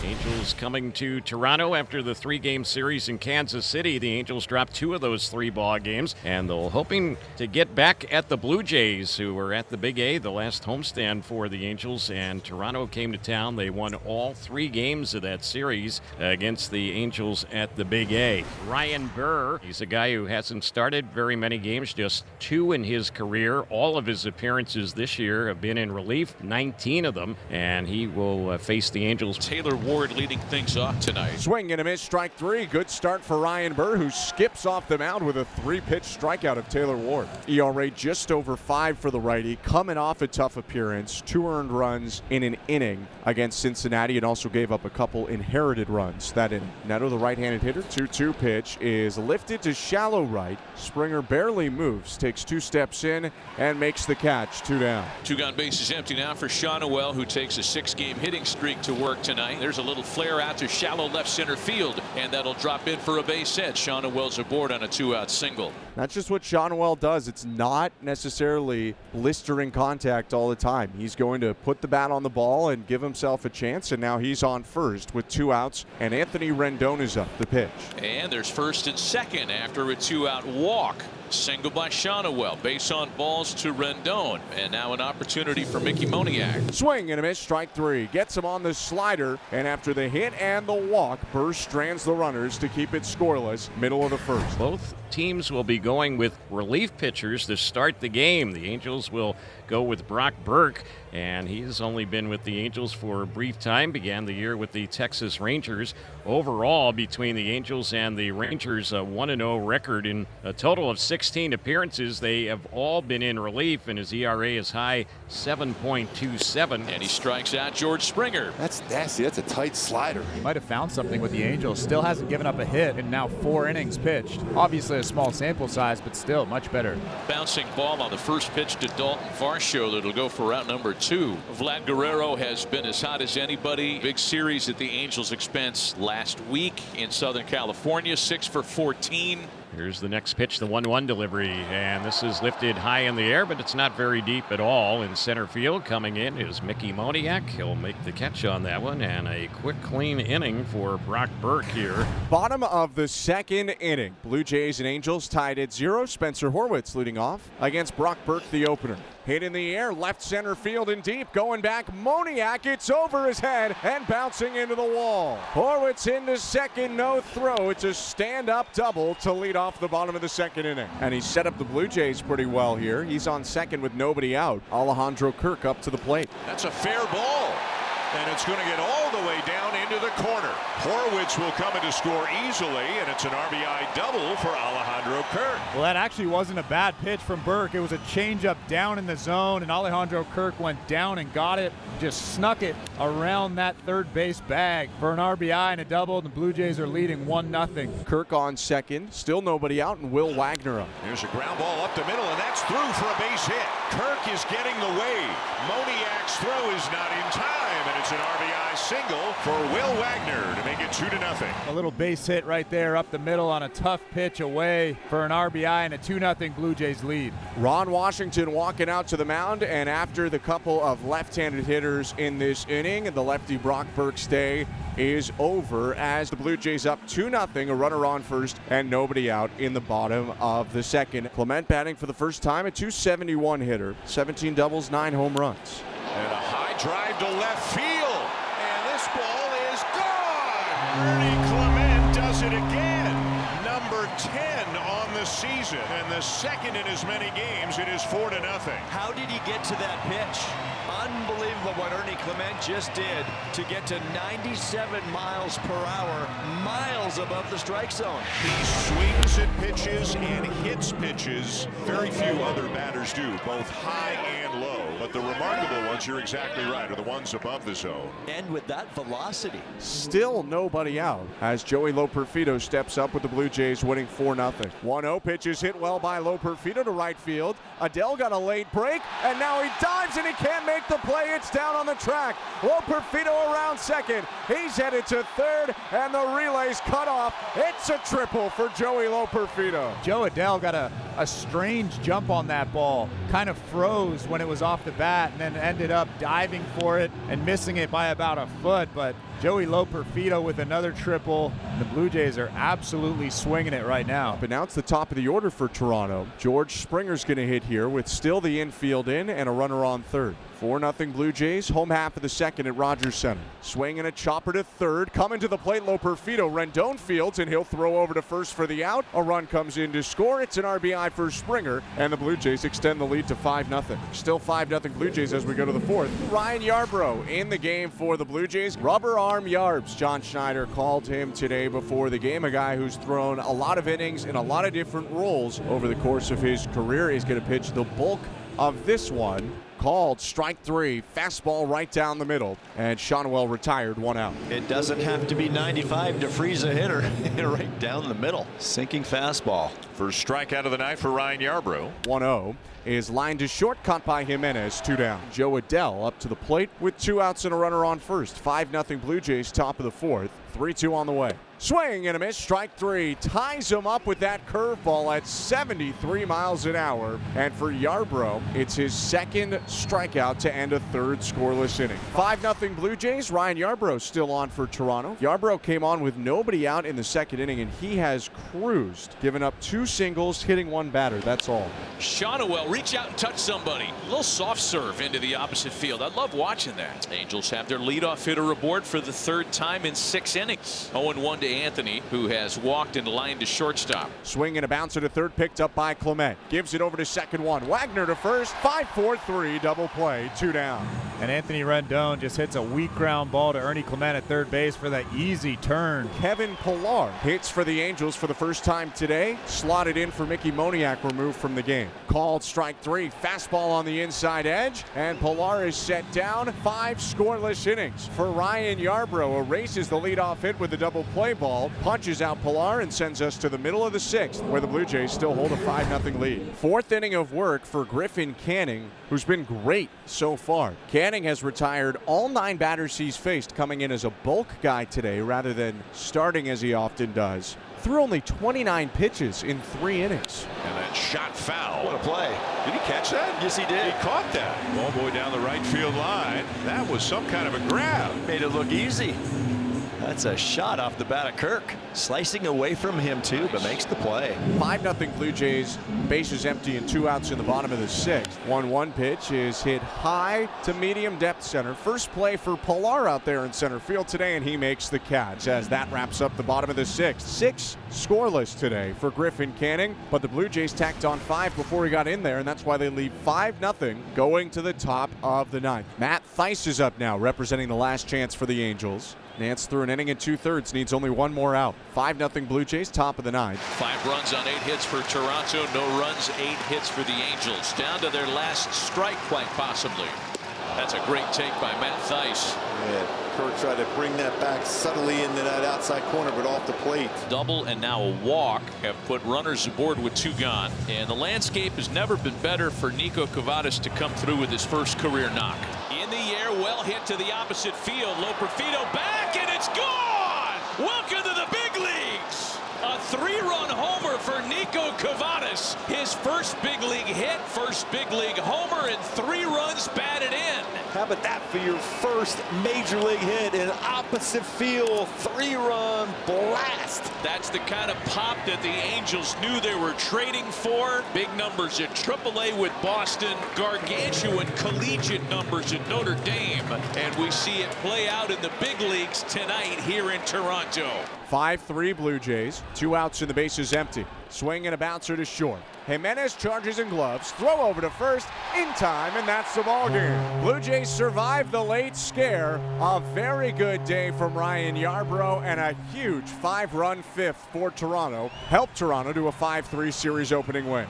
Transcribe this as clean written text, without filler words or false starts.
Angels coming to Toronto after the three-game series in Kansas City. The Angels dropped 2 of those 3 ball games, and they're hoping to get back at the Blue Jays, who were at the Big A, the last homestand for the Angels, and Toronto came to town. They won all 3 games of that series against the Angels at the Big A. Ryan Burr, he's a guy who hasn't started very many games, just 2 in his career. All of his appearances this year have been in relief, 19 of them, and he will face the Angels. Taylor Ward leading things off tonight. Swing and a miss, strike 3. Good start for Ryan Burr, who skips off the mound with a 3-pitch strikeout of Taylor Ward. ERA just over 5 for the righty, coming off a tough appearance. 2 earned runs in an inning against Cincinnati, and also gave up a couple inherited runs. That in Neto, the right-handed hitter. 2-2 pitch is lifted to shallow right. Springer barely moves, takes 2 steps in, and makes the catch. 2 down. 2 gone, bases empty now for Shawnuel, who takes a 6-game hitting streak to work tonight. There's a little flare out to shallow left center field, and that'll drop in for a base hit. Shawnuel's aboard on a 2-out single. That's just what Shawnuel does. It's not necessarily blistering contact all the time. He's going to put the bat on the ball and give himself a chance, and now he's on first with 2 outs, and Anthony Rendon is up the pitch. And there's first and second after a 2-out walk. Single by Shawnuel, base on balls to Rendon, and now an opportunity for Mickey Moniak. Swing and a miss, strike 3. Gets him on the slider, and after the hit and the walk, Burr strands the runners to keep it scoreless, middle of the first. Both teams will be going with relief pitchers to start the game. The Angels will go with Brock Burke, and he's only been with the Angels for a brief time, began the year with the Texas Rangers. Overall, between the Angels and the Rangers, a 1-0 record in a total of 16 appearances. They have all been in relief, and his ERA is high, 7.27. And he strikes out George Springer. That's nasty. That's a tight slider. He might have found something with the Angels. Still hasn't given up a hit in now 4 innings pitched. Obviously a small sample size, but still much better. Bouncing ball on the first pitch to Dalton Varsho that'll go for route number 2. Vlad Guerrero has been as hot as anybody. Big series at the Angels' expense last week in Southern California, 6 for 14. Here's the next pitch, the 1-1 delivery, and this is lifted high in the air, but it's not very deep at all. In center field, coming in is Mickey Moniak. He'll make the catch on that one, and a quick, clean inning for Brock Burke here. Bottom of the second inning. Blue Jays and Angels tied at 0. Spencer Horwitz leading off against Brock Burke, the opener. Hit in the air, left center field and deep. Going back, Moniak, it's over his head and bouncing into the wall. Horwitz into second, no throw. It's a stand-up double to lead off the bottom of the second inning. And he set up the Blue Jays pretty well here. He's on second with nobody out. Alejandro Kirk up to the plate. That's a fair ball, and it's going to get all the way down into the corner. Horwitz will come in to score easily, and it's an RBI double for Alejandro Kirk. Well, that actually wasn't a bad pitch from Burke. It was a changeup down in the zone, and Alejandro Kirk went down and got it, just snuck it around that third base bag for an RBI and a double, and the Blue Jays are leading 1-0. Kirk on second, still nobody out, and Will Wagner up. There's a ground ball up the middle, and that's through for a base hit. Kirk is getting the wave. Moniak's throw is not in time, and it's an RBI single for Will Wagner to make it 2-0. A little base hit right there up the middle on a tough pitch away for an RBI and a 2-0 Blue Jays lead. Ron Washington walking out to the mound, and after the couple of left-handed hitters in this inning, the lefty Brock Burke's day is over as the Blue Jays up 2-0, a runner on first and nobody out in the bottom of the second. Clement batting for the first time, a .271 hitter, 17 doubles, 9 home runs. And a high drive to left field, and this ball is gone. Ernie Clement does it again. Number 10 on the season, and the second in as many games. It is 4-0. How did he get to that pitch? Unbelievable what Ernie Clement just did to get to 97 miles per hour, miles above the strike zone. He swings at pitches and hits pitches. Very few other batters do, both high and low. But the remarkable ones, you're exactly right, are the ones above the zone. And with that velocity. Still nobody out as Joey Loperfido steps up with the Blue Jays winning 4-0. 1-0 pitch is hit well by Loperfido to right field. Adele got a late break, and now he dives and he can't make the play. It's down on the track. Loperfido around second. He's headed to third, and the relay's cut off. It's a triple for Joey Loperfido. Joe Adele got a strange jump on that ball. Kind of froze when it was off the bat and then ended up diving for it and missing it by about a foot, but Joey Loperfido with another triple. The Blue Jays are absolutely swinging it right now. But now it's the top of the order for Toronto. George Springer's going to hit here with still the infield in and a runner on third. 4-0 Blue Jays, home half of the second at Rogers Center. Swinging a chopper to third, coming to the plate, Loperfido. Rendon fields, and he'll throw over to first for the out. A run comes in to score. It's an RBI for Springer, and the Blue Jays extend the lead to 5-0. Still 5-0 Blue Jays as we go to the fourth. Ryan Yarbrough in the game for the Blue Jays. Rubber arm Yarbs, John Schneider called him today before the game. A guy who's thrown a lot of innings in a lot of different roles over the course of his career. He's going to pitch the bulk of this one. Called strike three, fastball right down the middle, and Shonwell retired, 1 out. It doesn't have to be 95 to freeze a hitter. Right down the middle. Sinking fastball. First strikeout of the night for Ryan Yarbrough. 1-0 is lined to short, caught by Jimenez, 2 down. Joe Adell up to the plate with 2 outs and a runner on first. 5-0 Blue Jays, top of the fourth. 3-2 on the way. Swing and a miss, strike three. Ties him up with that curveball at 73 miles an hour. And for Yarbrough, it's his second strikeout to end a third scoreless inning. 5-0 Blue Jays. Ryan Yarbrough still on for Toronto. Yarbrough came on with nobody out in the second inning, and he has cruised, giving up 2 singles, hitting 1 batter. That's all. Shonwell, reach out and touch somebody. A little soft serve into the opposite field. I love watching that. Angels have their leadoff hitter aboard for the 3rd time in 6 innings. 0-1 to Anthony, who has walked and lined to shortstop. Swing and a bouncer to third, picked up by Clement. Gives it over to second one. Wagner to first. 5-4-3 double play, 2 down. And Anthony Rendon just hits a weak ground ball to Ernie Clement at third base for that easy turn. Kevin Pillar hits for the Angels for the first time today. Slotted in for Mickey Moniak, removed from the game. Called strike 3. Fastball on the inside edge. And Pillar is set down. 5 scoreless innings for Ryan Yarbrough. Erases the leadoff hit with the double play ball. Punches out Pillar and sends us to the middle of the 6th, where the Blue Jays still hold a 5-0 lead. 4th inning of work for Griffin Canning, who's been great so far. Canning has retired all 9 batters he's faced, coming in as a bulk guy today rather than starting as he often does. Threw only 29 pitches in 3 innings. And that shot foul. What a play. Did he catch that? Yes, he did. He caught that. Ball boy down the right field line. That was some kind of a grab. Made it look easy. That's a shot off the bat of Kirk. Slicing away from him, too, but makes the play. 5-0 Blue Jays. Bases empty and 2 outs in the bottom of the 6th. 1-1 pitch is hit high to medium depth center. First play for Pillar out there in center field today, and he makes the catch as that wraps up the bottom of the 6th. 6 scoreless today for Griffin Canning, but the Blue Jays tacked on 5 before he got in there, and that's why they lead 5-0 going to the top of the 9th. Matt Theis is up now, representing the last chance for the Angels. Nance through an inning and 2/3, needs only 1 more out. 5-0 Blue Jays, top of the 9th. 5 runs on 8 hits for Toronto. No runs, 8 hits for the Angels. Down to their last strike, quite possibly. That's a great take by Matt Theis. Yeah, Kirk tried to bring that back subtly into that outside corner, but off the plate. Double and now a walk have put runners aboard with 2 gone. And the landscape has never been better for Nico Kavadas to come through with his first career knock. In the air, well hit to the opposite field. Loperfido back, and it's gone! Welcome to the big leagues! A 3-run homer for Nico Kavadas. His first big league hit, first big league homer, and 3 runs batted in. How about that for your first major league hit in opposite field? 3-run blast. That's the kind of pop that the Angels knew they were trading for. Big numbers at AAA with Boston, gargantuan collegiate numbers at Notre Dame. And we see it play out in the big leagues tonight here in Toronto. 5-3 Blue Jays. 2 outs and the bases empty. Swing and a bouncer to short. Jimenez charges and gloves. Throw over to first in time, and that's the ball game. Blue Jays survive the late scare. A very good day from Ryan Yarbrough, and a huge 5-run 5th for Toronto. Helped Toronto to a 5-3 series opening win.